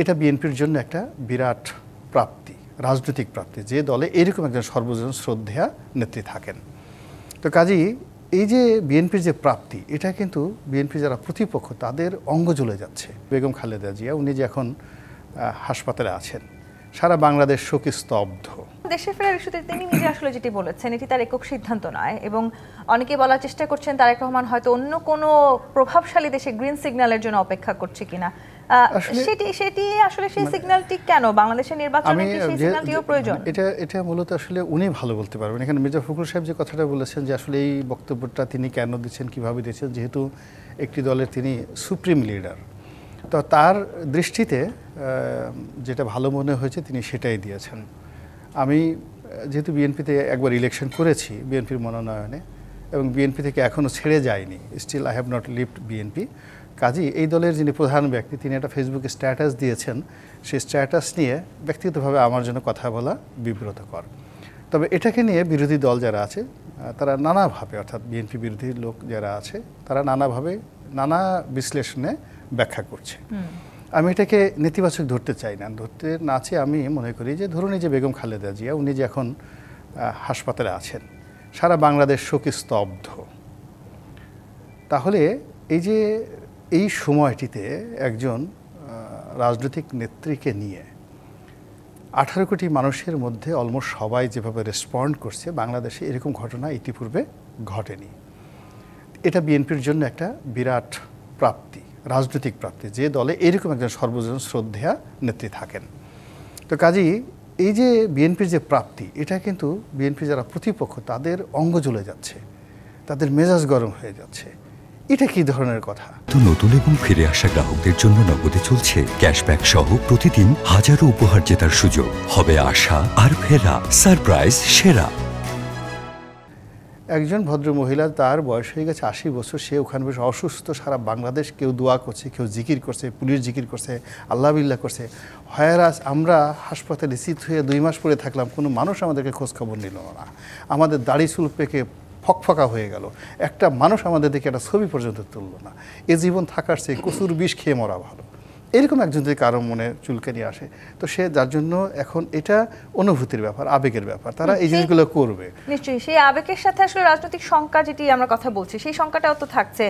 এটা বিএনপির জন্য একটা বিরাট প্রাপ্তি, রাজনৈতিক প্রাপ্তি, যে দলে এরকম একজন সর্বজন শ্রদ্ধেয়া নেত্রী থাকেন। তো কাজেই এই যে বিএনপির যে প্রাপ্তি, এটা কিন্তু বিএনপি যারা প্রতিপক্ষ তাদের অঙ্গ জ্বলে যাচ্ছে। বেগম খালেদা জিয়া উনি যে এখন হাসপাতালে আছেন, সারা বাংলাদেশ শোকে স্তব্ধ। দেশে ফেরার ইস্যুতে তিনি নিজে আসলে যেটি বলেছেন, এটি তার একক সিদ্ধান্ত নয়, এবং অনেকে বলার চেষ্টা করছেন তারেক রহমান হয়তো অন্য কোনো প্রভাবশালী দেশে গ্রিন সিগন্যালের জন্য অপেক্ষা করছে কিনা। সেটি আসলে সেই সিগন্যালটি কেন বাংলাদেশের নির্বাচনে সেই সিগন্যালটিও প্রয়োজন? এটা মূলত আসলে উনি ভালো বলতে পারবেন। এখানে মির্জা ফখরুল সাহেব যে কথাটা বলেছেন যে আসলে এই বক্তব্যটা তিনি কেন দিচ্ছেন, কিভাবে দিচ্ছেন, যেহেতু একটি দলের তিনি সুপ্রিম লিডার, তো তার দৃষ্টিতে যেটা ভালো মনে হয়েছে তিনি সেটাই দিয়েছেন। আমি যেহেতু বিএনপিতে একবার ইলেকশন করেছি বিএনপির মনোনয়নে, এবং বিএনপি থেকে এখনও ছেড়ে যায়নি, still I have not leaved BNP. Kazi এই দলের যিনি প্রধান ব্যক্তি তিনি একটা ফেসবুকে স্ট্যাটাস দিয়েছেন, সেই স্ট্যাটাস নিয়ে ব্যক্তিগতভাবে আমার জন্য কথা বলা বিব্রতকর। তবে এটাকে নিয়ে বিরোধী দল যারা আছে তারা নানাভাবে, অর্থাৎ বিএনপি বিরোধী লোক যারা আছে তারা নানাভাবে নানা বিশ্লেষণে ব্যাখ্যা করছে। আমি এটাকে নেতিবাচক ধরতে চাই না, ধরতে না চেয়ে আমি মনে করি যে ধরুন এই যে বেগম খালেদা জিয়া উনি যে এখন হাসপাতালে আছেন, সারা বাংলাদেশ শোকে স্তব্ধ, তাহলে এই যে এই সময়টিতে একজন রাজনৈতিক নেত্রীকে নিয়ে 18 কোটি মানুষের মধ্যে অলমোস্ট সবাই যেভাবে রেসপন্ড করছে, বাংলাদেশে এরকম ঘটনা ইতিপূর্বে ঘটেনি। এটা বিএনপির জন্য একটা বিরাট প্রাপ্তি, রাজনৈতিক প্রাপ্তি, যে দলে এরকম একজন সর্বজন শ্রদ্ধেয়া নেত্রী থাকেন। তো কাজেই এই যে বিএনপির যে প্রাপ্তি, এটা কিন্তু বিএনপি যারা প্রতিপক্ষ তাদের অঙ্গ জ্বলে যাচ্ছে, তাদের মেজাজ গরম হয়ে যাচ্ছে। এটা কি ধরনের কথা? তো নতুন এবং ফিরে আসা গ্রাহকদের জন্য নগদে চলছে ক্যাশব্যাক সহ প্রতিদিন হাজারো উপহার জেতার সুযোগ। হবে আশা আর ফেরা, সারপ্রাইজ সেরা। একজন ভদ্র মহিলা, তার বয়স হয়ে গেছে 80 বছর, সে ওখানে বেশ অসুস্থ, সারা বাংলাদেশ কেউ দোয়া করছে, কেউ জিকির করছে, পুলিশ জিকির করছে, আল্লাহ বিল্লাহ করছে। হয়রাস আমরা হাসপাতালে রিসিভ হয়ে 2 মাস পরে থাকলাম, কোনো মানুষ আমাদেরকে খোঁজ খবর নিল না, আমাদের দাড়ি চুল পেকে ফকফকা হয়ে গেল, একটা মানুষ আমাদের দিকে একটা ছবি পর্যন্ত তুললো না। এ জীবন থাকার চেয়ে কচুর বিষ খেয়ে মরা ভালো, এরকম একজন যদি কারো মনে চুলকানি আসে, তো সে যার জন্য এখন এটা অনুভূতির ব্যাপার, আবেগের ব্যাপার, তারা এই জিনিসগুলো করবে। নিশ্চয়ই সেই আবেগের সাথে আসলে রাজনৈতিক শঙ্কা, যেটি আমরা কথা বলছি, সেই শঙ্কাটাও তো থাকছে।